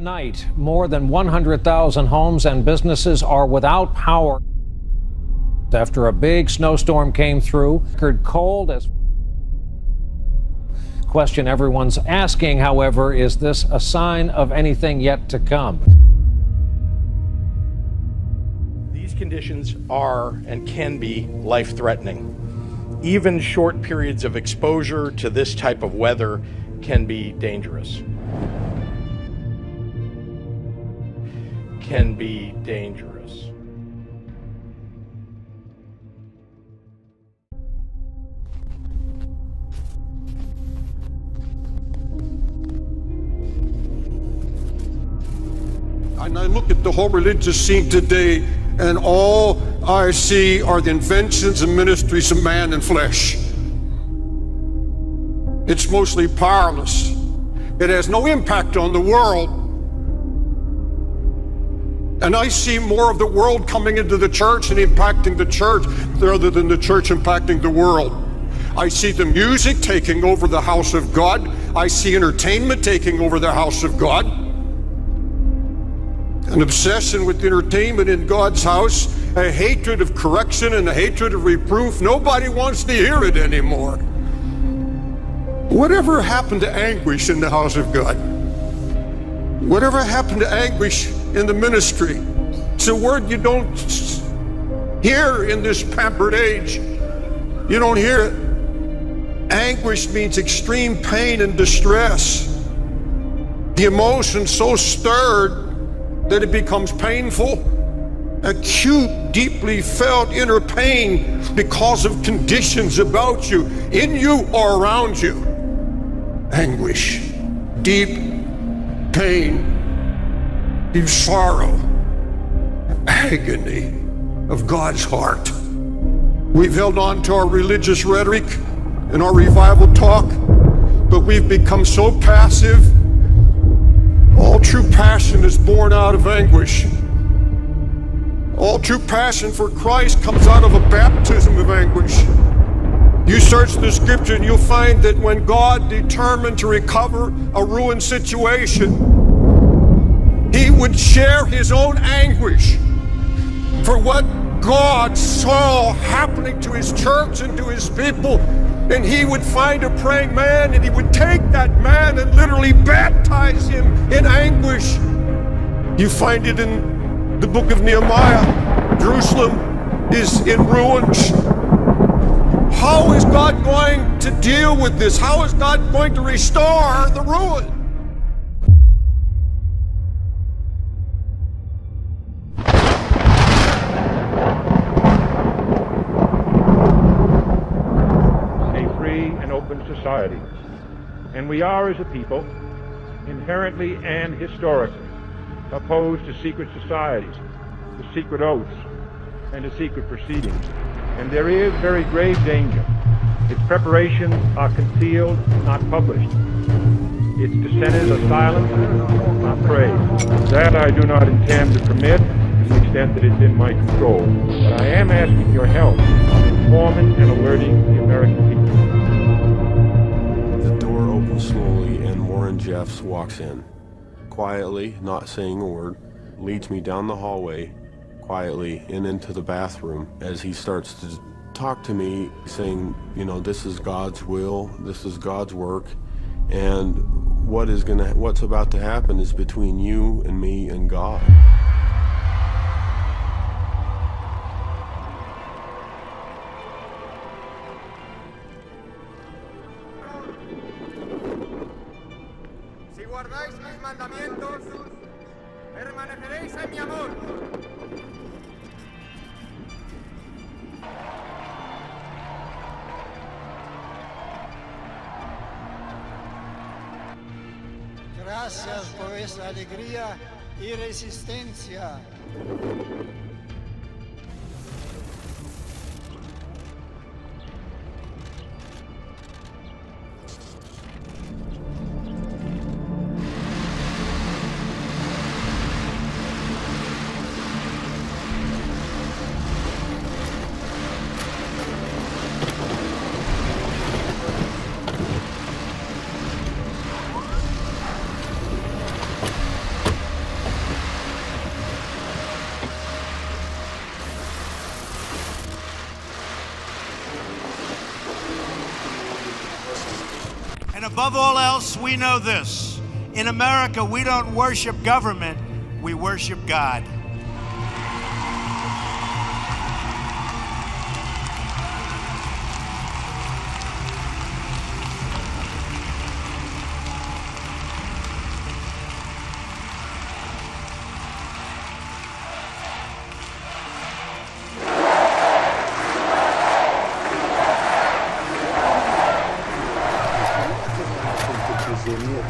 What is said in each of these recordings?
Tonight, more than 100,000 homes and businesses are without power after a big snowstorm came through. Cold as question everyone's asking, however, is this a sign of anything yet to come? These conditions are and can be life-threatening. Even short periods of exposure to this type of weather can be dangerous. Can be dangerous. And I look at the whole religious scene today, and all I see are the inventions and ministries of man and flesh. It's mostly powerless. It has no impact on the world. And I see more of the world coming into the church and impacting the church rather than the church impacting the world. I see the music taking over the house of God. I see entertainment taking over the house of God. An obsession with entertainment in God's house, a hatred of correction and a hatred of reproof. Nobody wants to hear it anymore. Whatever happened to anguish in the house of God? Whatever happened to anguish in the ministry? It's a word you don't hear in this pampered age. You don't hear it. Anguish means extreme pain and distress. The emotion so stirred that it becomes painful. Acute, deeply felt inner pain because of conditions about you, in you or around you. Anguish, deep pain, deep sorrow, agony of God's heart. We've held on to our religious rhetoric and our revival talk, but we've become so passive. All true passion is born out of anguish. All true passion for Christ comes out of a baptism of anguish. You search the scripture and you'll find that when God determined to recover a ruined situation, he would share his own anguish for what God saw happening to his church and to his people. And he would find a praying man and he would take that man and literally baptize him in anguish. You find it in the book of Nehemiah. Jerusalem is in ruins. How is God going to deal with this? How is God going to restore the ruin? Society. And we are, as a people, inherently and historically opposed to secret societies, to secret oaths, and to secret proceedings. And there is very grave danger. Its preparations are concealed, not published. Its dissenters are silenced, not praised. That I do not intend to permit to the extent that it's in my control. But I am asking your help in informing and alerting the American people. Slowly, and Warren Jeffs walks in. Quietly, not saying a word, leads me down the hallway, quietly, and into the bathroom as he starts to talk to me, saying, you know, this is God's will, this is God's work, and what's about to happen is between you and me and God. Guardáis mis mandamientos, permaneceréis en mi amor. Gracias por vuestra alegría y resistencia. above all else, we know this. In America, we don't worship government, we worship God.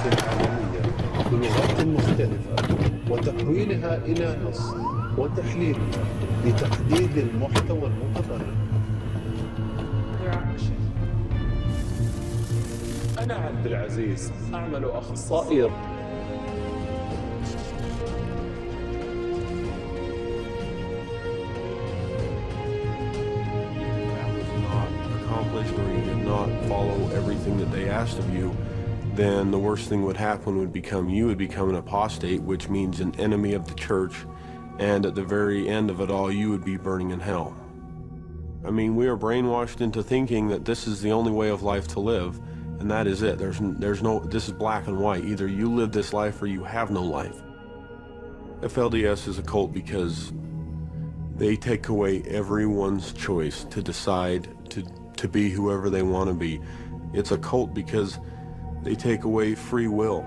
عالمية بلغات مختلفة وتحويلها إلى نص وتحليلها لتحديد المحتوى المتضرر. أنا عبد العزيز أعمل أخصائي. Accomplished, or you did not follow everything that they asked of you, then the worst thing would happen would become you would become an apostate, which means an enemy of the church, and at the very end of it all, you would be burning in hell. I mean, we are brainwashed into thinking that this is the only way of life to live, and that is it. There's no, this is black and white. Either you live this life or you have no life. FLDS is a cult because they take away everyone's choice to decide to be whoever they want to be. It's a cult because they take away free will.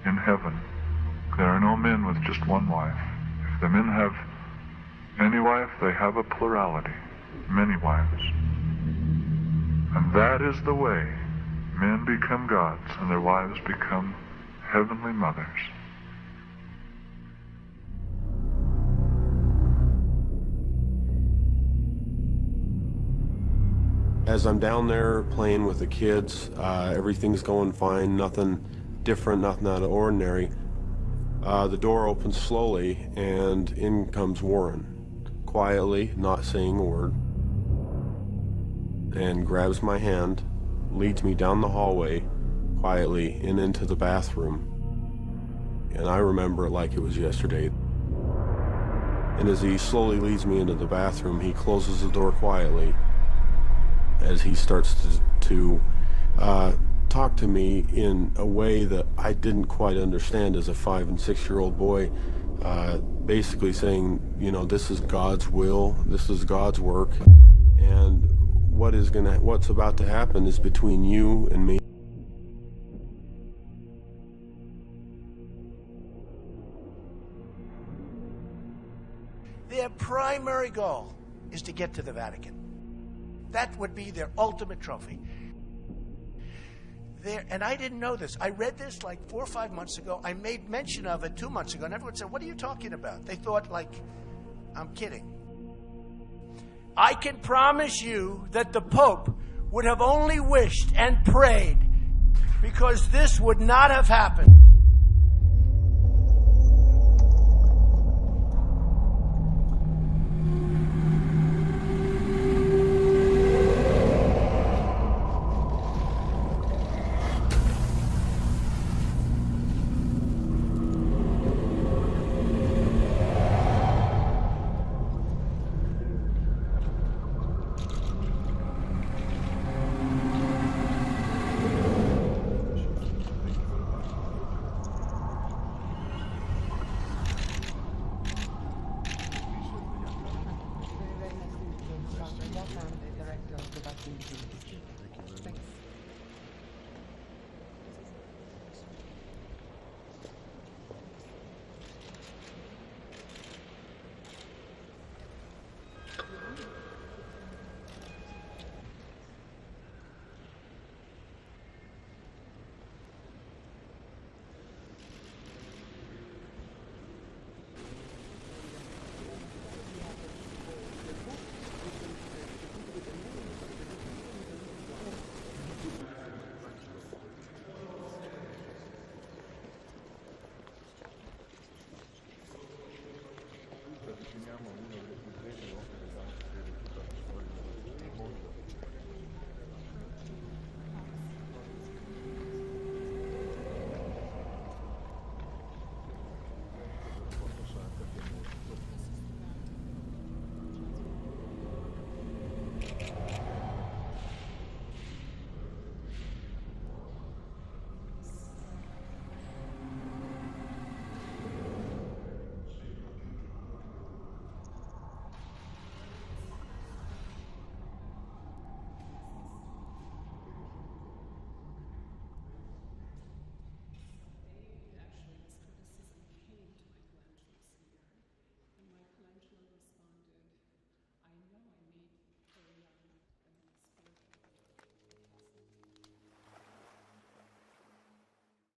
In heaven, there are no men with just one wife. If the men have any wife, they have a plurality, many wives. And that is the way men become gods and their wives become heavenly mothers. As I'm down there playing with the kids, everything's going fine, nothing different, nothing out of ordinary. The door opens slowly and in comes Warren, quietly, not saying a word, and grabs my hand, leads me down the hallway, quietly, and into the bathroom. And I remember it like it was yesterday. And as he slowly leads me into the bathroom, he closes the door quietly as he starts to talk to me in a way that I didn't quite understand as a 5- and 6-year-old boy, basically saying, you know, this is God's will, this is God's work, and what's about to happen is between you and me. Their primary goal is to get to the Vatican. That would be their ultimate trophy. And I didn't know this. I read this like 4 or 5 months ago. I made mention of it 2 months ago, and everyone said, what are you talking about? They thought like, I'm kidding. I can promise you that the Pope would have only wished and prayed because this would not have happened.